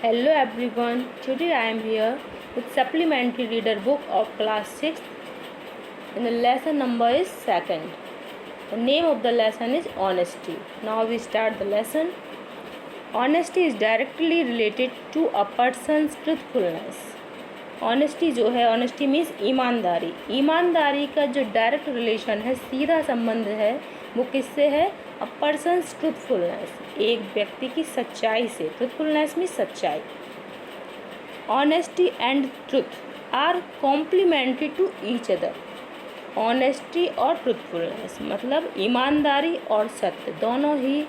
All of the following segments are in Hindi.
Hello everyone, today I am here with supplementary reader book of class 6 and the lesson number is 2nd. The name of the lesson is honesty. Now we start the lesson. Honesty is directly related to a person's truthfulness. Honesty जो है, ऑनेस्टी मीन्स ईमानदारी। ईमानदारी का जो डायरेक्ट रिलेशन है, सीधा संबंध है, वो किससे है? अ पर्सन्स ट्रूथफुलनेस, एक व्यक्ति की सच्चाई से। ट्रूथफुलनेस मीन्स सच्चाई। Honesty and truth are complementary to each other. Honesty और ट्रूथफुलनेस मतलब ईमानदारी और सत्य, दोनों ही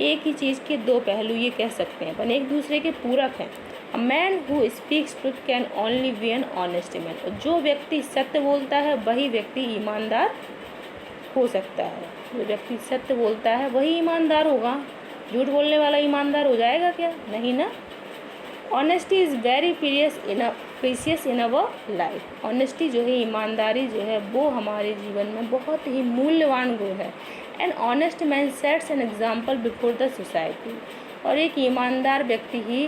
एक ही चीज़ के दो पहलू ये कह सकते हैं, अपन एक दूसरे के पूरक हैं। A man who speaks truth can only be an honest man. और जो व्यक्ति सत्य बोलता है वही व्यक्ति ईमानदार हो सकता है। जो व्यक्ति सत्य बोलता है वही ईमानदार होगा। झूठ बोलने वाला ईमानदार हो जाएगा क्या? नहीं ना। Honesty is very precious in our life. Honesty जो है, ईमानदारी जो है, वो हमारे जीवन में बहुत ही मूल्यवान गुण है। N honest man sets an example before the society. और एक ईमानदार व्यक्ति ही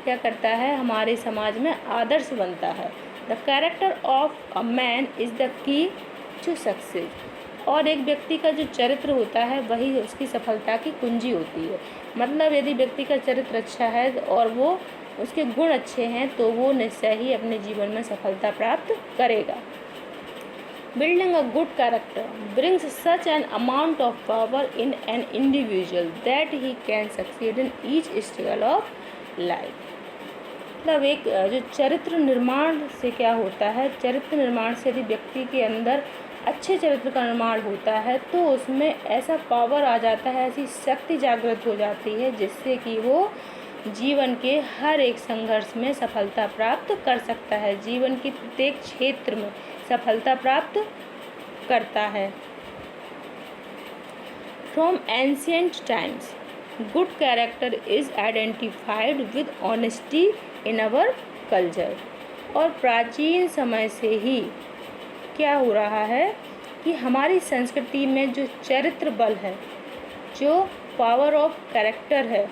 क्या करता है? हमारे समाज में आदर्श बनता है। The character of a man is the key to success. और एक व्यक्ति का जो चरित्र होता है वही उसकी सफलता की कुंजी होती है। मतलब यदि व्यक्ति का चरित्र अच्छा है और वो उसके गुण अच्छे हैं तो वो निश्चय ही अपने जीवन में सफलता प्राप्त करेगा। Building a good character brings such an amount of power in an individual that he can succeed in each struggle of life. मतलब एक जो चरित्र निर्माण से क्या होता है? चरित्र निर्माण से यदि व्यक्ति के अंदर अच्छे चरित्र का निर्माण होता है तो उसमें ऐसा पावर आ जाता है, ऐसी शक्ति जागृत हो जाती है जिससे कि वो जीवन के हर एक संघर्ष में सफलता प्राप्त कर सकता है, जीवन के प्रत्येक क्षेत्र में सफलता प्राप्त करता है। From ancient times good character is identified with honesty in our culture. और प्राचीन समय से ही क्या हो रहा है कि हमारी संस्कृति में जो चरित्र बल है, जो पावर ऑफ कैरेक्टर है,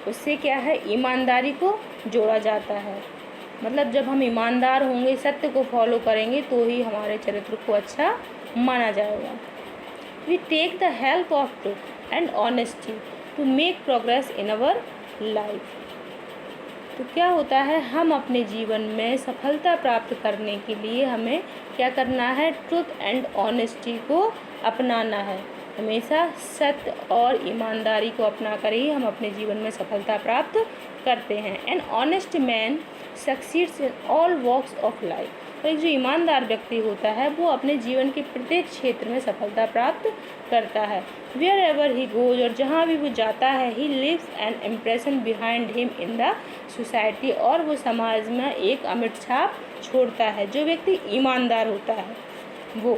उससे क्या है? ईमानदारी को जोड़ा जाता है। मतलब जब हम ईमानदार होंगे, सत्य को फॉलो करेंगे तो ही हमारे चरित्र को अच्छा माना जाएगा। We take the help of truth and honesty to make progress in our life. तो क्या होता है? हम अपने जीवन में सफलता प्राप्त करने के लिए हमें क्या करना है? ट्रूथ एंड ऑनेस्टी को अपनाना है। हमेशा सत्य और ईमानदारी को अपना कर ही हम अपने जीवन में सफलता प्राप्त करते हैं। An honest man succeeds in all walks of life. और एक जो ईमानदार व्यक्ति होता है वो अपने जीवन के प्रत्येक क्षेत्र में सफलता प्राप्त करता है। वेयर एवर ही गोज, और जहाँ भी वो जाता है, he leaves an impression behind him in the society. और वो समाज में एक अमिट छाप छोड़ता है। जो व्यक्ति ईमानदार होता है वो।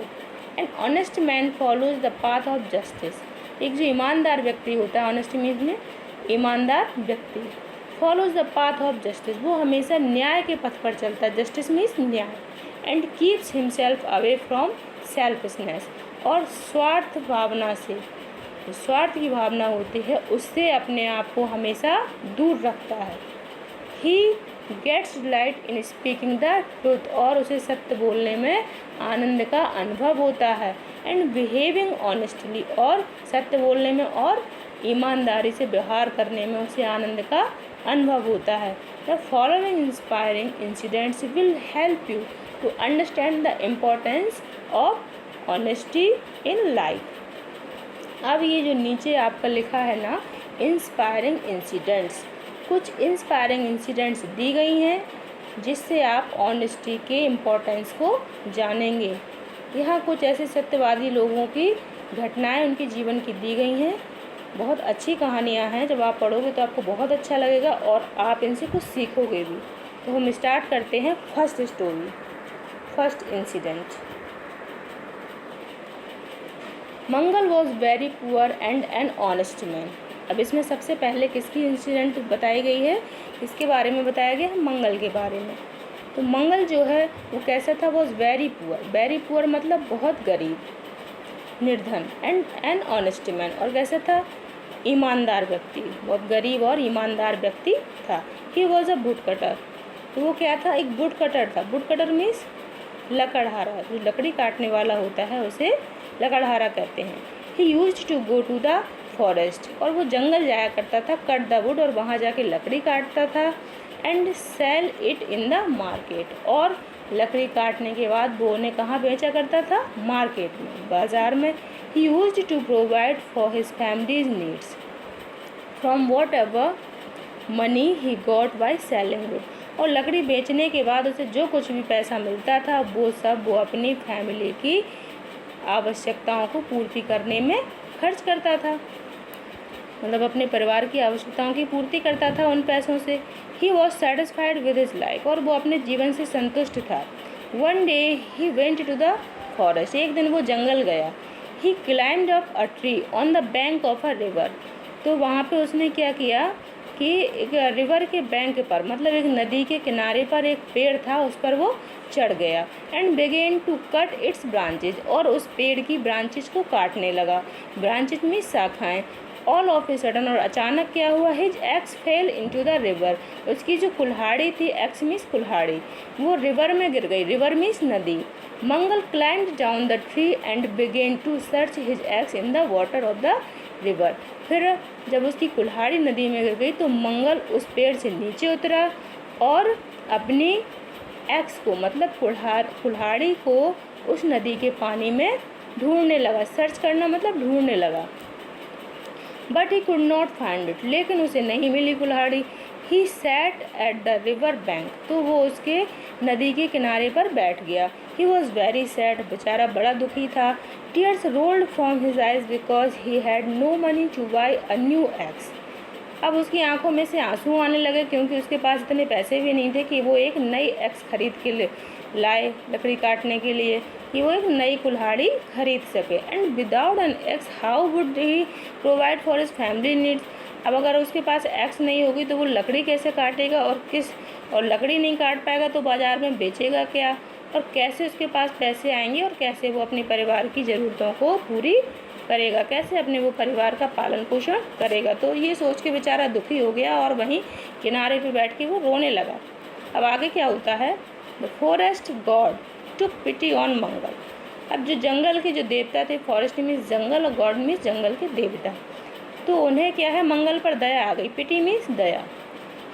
N honest man follows the path of justice. एक जो ईमानदार व्यक्ति होता है, ऑनेस्ट मीन्स में ईमानदार व्यक्ति, follows the path of justice, वो हमेशा न्याय के पथ पर चलता है। जस्टिस मीन्स न्याय। And keeps himself away from selfishness. और स्वार्थ भावना से, स्वार्थ की भावना होती है, उससे अपने आप को हमेशा दूर रखता है। He gets delight in speaking the truth. और उसे सत्य बोलने में आनंद का अनुभव होता है। एंड बिहेविंग ऑनेस्टली, और सत्य बोलने में और ईमानदारी से व्यवहार करने में उसे आनंद का अनुभव होता है। The following inspiring incidents will help you to understand the importance of honesty in life. अब ये जो नीचे आपका लिखा है ना, इंस्पायरिंग इंसिडेंट्स, कुछ इंस्पायरिंग इंसिडेंट्स दी गई हैं जिससे आप ऑनेस्टी के इम्पोर्टेंस को जानेंगे। यहाँ कुछ ऐसे सत्यवादी लोगों की घटनाएं उनके जीवन की दी गई हैं। बहुत अच्छी कहानियाँ हैं, जब आप पढ़ोगे तो आपको बहुत अच्छा लगेगा और आप इनसे कुछ सीखोगे भी। तो हम स्टार्ट करते हैं first story, first incident. Mangal was very poor and N honest man. अब इसमें सबसे पहले किसकी इंसिडेंट बताई गई है? किसके बारे में बताया गया है? मंगल के बारे में। तो मंगल जो है वो कैसा था? Was very poor. Very poor मतलब बहुत गरीब, निर्धन। एंड एन ऑनेस्ट मैन, और कैसा था? ईमानदार व्यक्ति, बहुत गरीब और ईमानदार व्यक्ति था। He was a would cutter, तो वो क्या था, एक वुड कटर था। वुड कटर मीन्स लकड़हारा, जो लकड़ी काटने वाला होता है उसे लकड़हारा कहते हैं। He used to go to the forest, और वो जंगल जाया करता था, कट द वुड, और वहाँ जाके लकड़ी काटता था, and sell it in the market, और लकड़ी काटने के बाद वो उन्हें कहाँ बेचा करता था, मार्केट में, बाज़ार में। He used to provide for his family's needs from whatever money he got by selling wood, और लकड़ी बेचने के बाद उसे जो कुछ भी पैसा मिलता था वो सब वो अपनी फैमिली की आवश्यकताओं को पूर्ति करने में खर्च करता था, मतलब अपने परिवार की आवश्यकताओं की पूर्ति करता था उन पैसों से। He was satisfied with his life, और वो अपने जीवन से संतुष्ट था। One day he went to the forest, एक दिन वो जंगल गया। He climbed up a tree on the bank of a river, तो वहाँ पे उसने क्या किया कि एक रिवर के बैंक पर, मतलब एक नदी के किनारे पर एक पेड़ था, उस पर वो चढ़ गया। And began to cut its branches, और उस पेड़ की ब्रांचेज को काटने लगा। ब्रांचेज में शाखाएँ। ऑल ऑफ ए सडन, और अचानक क्या हुआ, his ex fail into the river, उसकी जो कुल्हाड़ी थी, एक्स मीन्स कुल्हाड़ी, वो रिवर में गिर गई। रिवर मीन्स नदी। Mangal climbed down the tree and began to search his axe in the water of the river, फिर जब उसकी कुल्हाड़ी नदी में गिर गई तो मंगल उस पेड़ से नीचे उतरा और अपनी एक्स को, मतलब कुल्हाड़ी को उस नदी के पानी में ढूंढने लगा। सर्च करना मतलब ढूंढने लगा। But he could not find it, लेकिन उसे नहीं मिली कुल्हाड़ी। He sat at the river bank, तो वो उसके नदी के किनारे पर बैठ गया। ही वॉज वेरी सैड, बेचारा बड़ा दुखी था। Tears rolled from his eyes because he had no money to buy a new axe, अब उसकी आंखों में से आंसू आने लगे क्योंकि उसके पास इतने पैसे भी नहीं थे कि वो एक नई एक्स खरीद के लाए लकड़ी काटने के लिए, कि वो एक नई कुल्हाड़ी खरीद सके। And without an x how would he provide for his family needs, अब अगर उसके पास एक्स नहीं होगी तो वो लकड़ी कैसे काटेगा, और लकड़ी नहीं काट पाएगा तो बाज़ार में बेचेगा क्या, और कैसे उसके पास पैसे आएंगे, और कैसे वो अपने परिवार की ज़रूरतों को पूरी करेगा, कैसे अपने वो परिवार का पालन पोषण करेगा। तो ये सोच के बेचारा दुखी हो गया और वहीं किनारे पे बैठ के वो रोने लगा। अब आगे क्या होता है, the forest god took pity on Mangal, अब जो जंगल के जो देवता थे, फॉरेस्ट मीन्स जंगल और गॉड मीन्स जंगल के देवता, तो उन्हें क्या है, मंगल पर दया आ गई। पिटी मीन्स दया।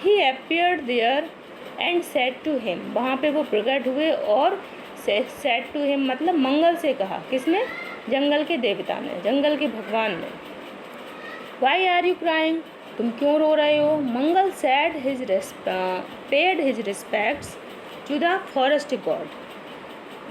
He appeared there and said to him, वहाँ पे वो प्रकट हुए और सेड टू हिम मतलब मंगल से कहा, किसने, जंगल के देवता ने, जंगल के भगवान ने। वाई आर यू क्राइंग, तुम क्यों रो रहे हो। Mangal said paid his respects to the forest god,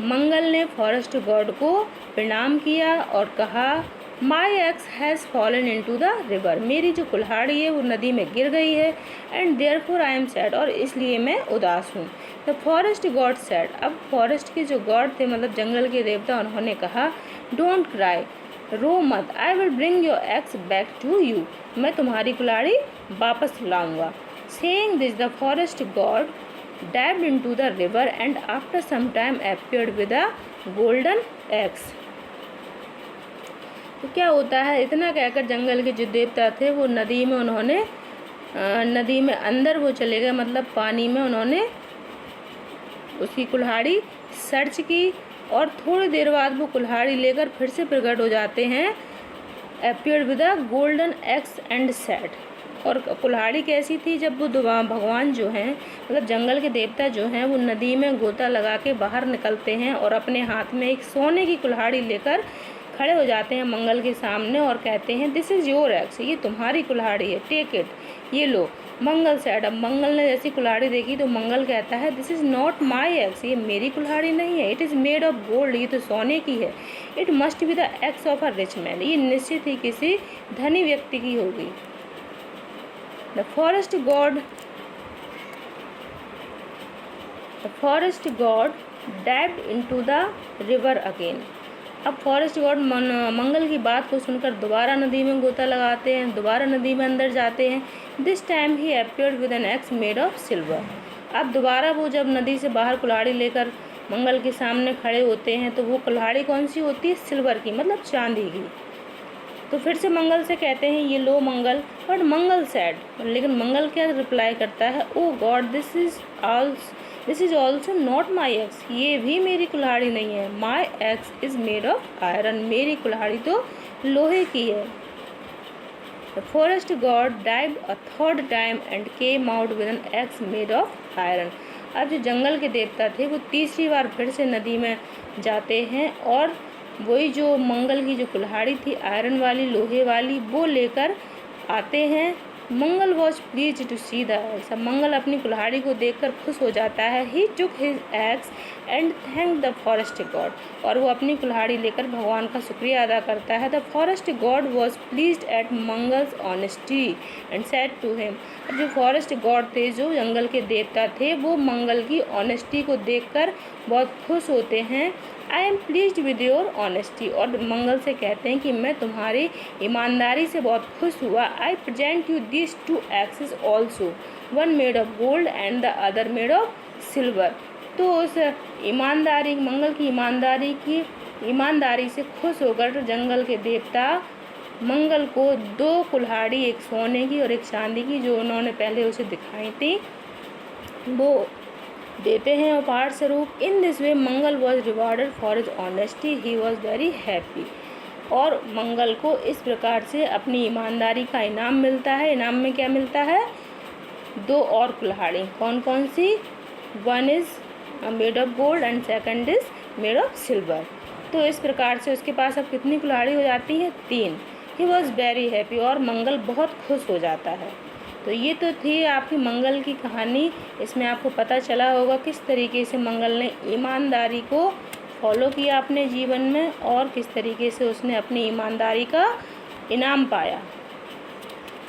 Mangal ने फॉरेस्ट गॉड को प्रणाम किया और कहा, my axe has fallen into the river, मेरी जो कुल्हाड़ी है वो नदी में गिर गई है। And therefore I am sad, और इसलिए मैं उदास हूँ। द फॉरेस्ट गॉड सैड, अब फॉरेस्ट के जो गॉड थे मतलब जंगल के देवता, उन्होंने कहा, डोंट क्राई, रो मत, I will bring your axe back to you, मैं तुम्हारी कुल्हाड़ी वापस लाऊंगा। Saying this the forest god dived into the river and after some time appeared with a golden axe। तो क्या होता है, इतना कहकर जंगल के जो देवता थे वो नदी में नदी में अंदर वो चले गए, मतलब पानी में उन्होंने उसकी कुल्हाड़ी सर्च की और थोड़ी देर बाद वो कुल्हाड़ी लेकर फिर से प्रकट हो जाते हैं। appeared with a golden axe and said, और कुल्हाड़ी कैसी थी, जब वो भगवान जो हैं मतलब जंगल के देवता जो हैं वो नदी में गोता लगा के बाहर निकलते हैं और अपने हाथ में एक सोने की कुल्हाड़ी लेकर खड़े हो जाते हैं मंगल के सामने और कहते हैं, दिस इज़ योर एक्स, ये तुम्हारी कुल्हाड़ी है, टेक इट, ये लो। मंगल सेड, अब मंगल ने जैसी कुल्हाड़ी देखी तो मंगल कहता है, this is not my axe, ये मेरी कुल्हाड़ी नहीं है, it is made of gold, ये तो सोने की है। It must be the x of a rich man, ये निश्चित ही किसी धनी व्यक्ति की होगी। The forest god dived into the river again। अब फॉरेस्ट गॉड मंगल की बात को सुनकर दोबारा नदी में गोता लगाते हैं, दोबारा नदी में अंदर जाते हैं। This time he appeared with an axe made of silver, अब दोबारा वो जब नदी से बाहर कुल्हाड़ी लेकर मंगल के सामने खड़े होते हैं तो वो कुल्हाड़ी कौन सी होती है, सिल्वर की, मतलब चांदी की। तो फिर से मंगल से कहते हैं ये लो मंगल, बट मंगल सैड, लेकिन मंगल क्या रिप्लाई करता है, O God this is also not my axe, ये भी मेरी कुल्हाड़ी नहीं है, my axe is made of iron, मेरी कुल्हाड़ी तो लोहे की है। The forest god dive a third time and came out with an axe made of iron. अब जो जंगल के देवता थे वो तीसरी बार फिर से नदी में जाते हैं और वही जो मंगल की जो कुल्हाड़ी थी आयरन वाली, लोहे वाली, वो लेकर आते हैं। Mangal was please to see the axe, अब मंगल अपनी कुल्हाड़ी को देखकर खुश हो जाता है। He took his axe and thank the forest god, और वो अपनी कुल्हाड़ी लेकर भगवान का शुक्रिया अदा करता है। The forest god was pleased at Mangal's honesty and said to him, अब जो फॉरेस्ट गॉड थे, जो जंगल के देवता थे, वो मंगल की ऑनेस्टी को देखकर बहुत खुश होते हैं। I am pleased with your honesty, और मंगल से कहते हैं कि मैं तुम्हारी ईमानदारी से बहुत खुश हुआ। I present you this two axes also, one made of gold and the other made of silver. तो उस ईमानदारी, मंगल की ईमानदारी से खुश होकर जंगल के देवता मंगल को 2 कुल्हाड़ी, एक सोने की और एक चांदी की, जो उन्होंने पहले उसे दिखाई थी, वो देते हैं उपहार स्वरूप। In this way Mangal was rewarded for his honesty, he was very happy, और मंगल को इस प्रकार से अपनी ईमानदारी का इनाम मिलता है। इनाम में क्या मिलता है, 2 और कुल्हाड़ी। कौन कौन सी, one is made of gold and second is made of silver. तो इस प्रकार से उसके पास अब कितनी कुल्हाड़ी हो जाती हैं, 3। ही वॉज वेरी हैप्पी, और मंगल बहुत खुश हो जाता है। तो ये तो थी आपकी मंगल की कहानी। इसमें आपको पता चला होगा किस तरीके से मंगल ने ईमानदारी को फॉलो किया अपने जीवन में, और किस तरीके से उसने अपनी ईमानदारी का इनाम पाया।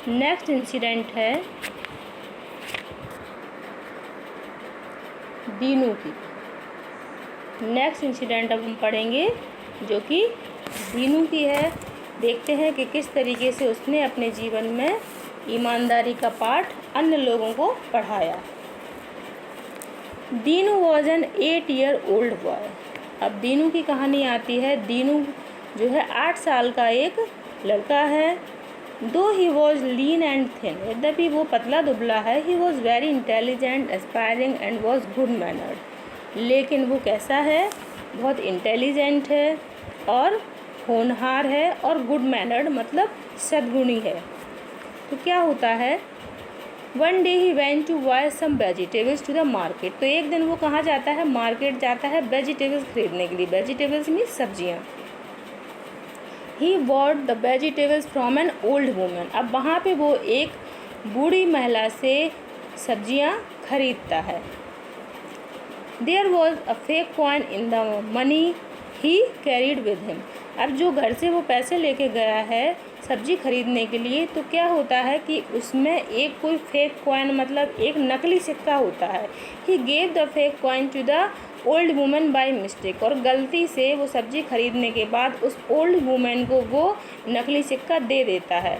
नेक्स्ट इंसिडेंट है दीनू की। नेक्स्ट इंसिडेंट अब हम पढ़ेंगे जो कि दीनू की है। देखते हैं कि किस तरीके से उसने अपने जीवन में ईमानदारी का पाठ अन्य लोगों को पढ़ाया। Dinu was an 8 year old boy. अब दीनू की कहानी आती है। दीनू जो है 8 साल का एक लड़का है। दो he was lean and thin, यद्यपि वो पतला दुबला है। He was very intelligent, aspiring and was good mannered. लेकिन वो कैसा है, बहुत इंटेलिजेंट है और होनहार है, और गुड मैनर्ड मतलब सद्गुणी है। तो क्या होता है, one day he went to buy some vegetables to the market. तो एक दिन वो कहाँ जाता है, मार्केट जाता है वेजिटेबल्स खरीदने के लिए। वेजिटेबल्स मीन सब्जियाँ। He bought the vegetables from an old women. अब वहाँ पे वो एक बूढ़ी महिला से सब्जियाँ खरीदता है। There was a fake coin in the money he carried with him. अब जो घर से वो पैसे लेके गया है सब्जी खरीदने के लिए, तो क्या होता है कि उसमें एक कोई फेक कॉइन मतलब एक नकली सिक्का होता है। He gave the fake coin to the old women by mistake. और गलती से वो सब्जी खरीदने के बाद उस ओल्ड वुमेन को वो नकली सिक्का दे देता है।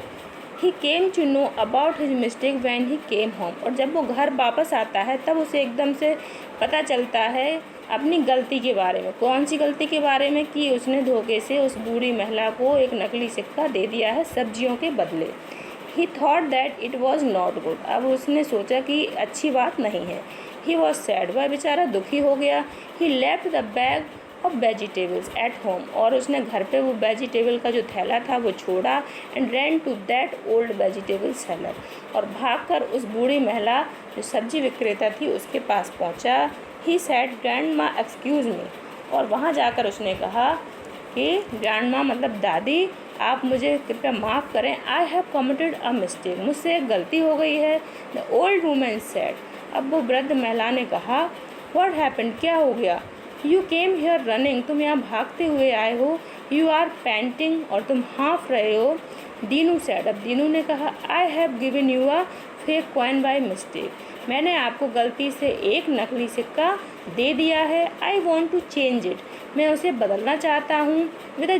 He came to know about his mistake when he came home. और जब वो घर वापस आता है तब उसे एकदम से पता चलता है अपनी गलती के बारे में। कौन सी गलती के बारे में, कि उसने धोखे से उस बूढ़ी महिला को एक नकली सिक्का दे दिया है सब्जियों के बदले। ही thought that it was not good. अब उसने सोचा कि अच्छी बात नहीं है। ही वॉज सैड, वह बेचारा दुखी हो गया। He left the bag of vegetables at home. और उसने घर पे वो वेजिटेबल का जो थैला था वो छोड़ा। And ran to that old vegetable seller. और भागकर उस बूढ़ी महिला जो सब्जी विक्रेता थी उसके पास पहुंचा। ही सैड ग्रैंडमा एक्सक्यूज़ मी। और वहाँ जाकर उसने कहा कि ग्रैंडमा मतलब दादी, आप मुझे कृपया माफ़ करें। I have committed a mistake, मुझसे एक गलती हो गई है। The old women sad. अब वो वृद्ध महिला ने कहा, व्हाट हैपेंड, क्या हो गया। यू केम हियर रनिंग, तुम यहाँ भागते हुए आए हो। यू आर पैंटिंग, और तुम हाँफ रहे हो। दीनू सैड। अब दीनू ने कहा, I have given you a fake coin by mistake. मैंने आपको गलती से एक नकली सिक्का दे दिया है। I want to change it, मैं उसे बदलना चाहता हूँ विद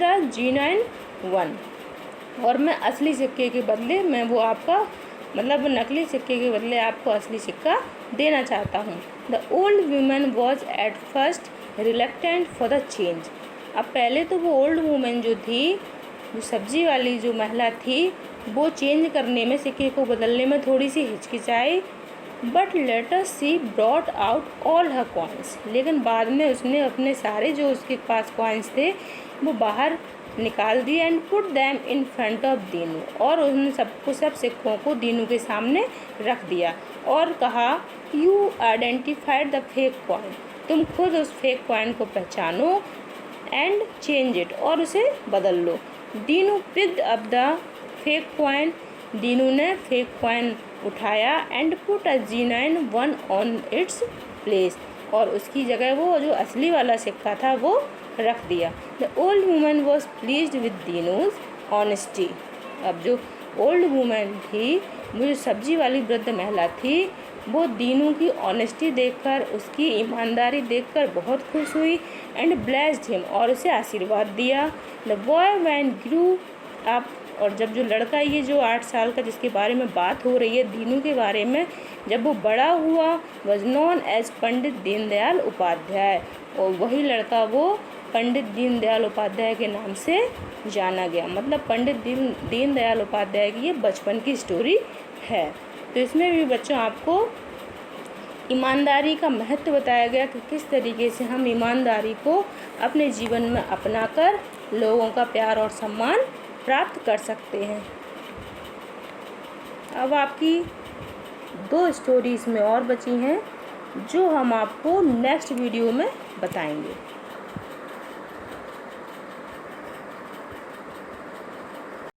अ जेन्युइन वन। और मैं असली सिक्के के बदले मैं वो आपका मतलब नकली सिक्के के बदले आपको असली सिक्का देना चाहता हूँ। The old women was at first reluctant for the change. अब पहले तो वो ओल्ड वुमेन जो थी जो सब्जी वाली जो महिला थी वो चेंज करने में, सिक्के को बदलने में थोड़ी सी हिचकिचाई, but later she brought out all her coins, लेकिन बाद में उसने अपने सारे जो उसके पास कॉइन्स थे वो बाहर निकाल दिए and put them in front of Dinu, और उन सब सिक्कों को दीनू के सामने रख दिया और कहा you identified the fake coin, तुम खुद उस फेक कॉइन को पहचानो एंड चेंज इट, और उसे बदल लो। Dinu picked up the fake coin, Dinu ने फेक कॉइन उठाया and put a genuine one on its place, और उसकी जगह वो जो असली वाला सिक्का था वो रख दिया। The old woman was pleased with Dinu's honesty, अब जो ओल्ड वूमन थी, वो जो सब्जी वाली वृद्ध महिला थी, वो दीनू की ऑनेस्टी देखकर, उसकी ईमानदारी देखकर बहुत खुश हुई एंड ब्लेस्ड हिम, और उसे आशीर्वाद दिया। The boy when grew up, और जब जो लड़का, ये जो 8 साल का जिसके बारे में बात हो रही है दीनू के बारे में, जब वो बड़ा हुआ, was known as Pandit Deendayal Upadhyay, और वही लड़का वो पंडित दीनदयाल उपाध्याय के नाम से जाना गया। मतलब पंडित दीनदयाल उपाध्याय की ये बचपन की स्टोरी है। तो इसमें भी बच्चों आपको ईमानदारी का महत्व बताया गया कि किस तरीके से हम ईमानदारी को अपने जीवन में अपनाकर लोगों का प्यार और सम्मान प्राप्त कर सकते हैं। अब आपकी 2 स्टोरीज में और बची हैं जो हम आपको नेक्स्ट वीडियो में बताएंगे।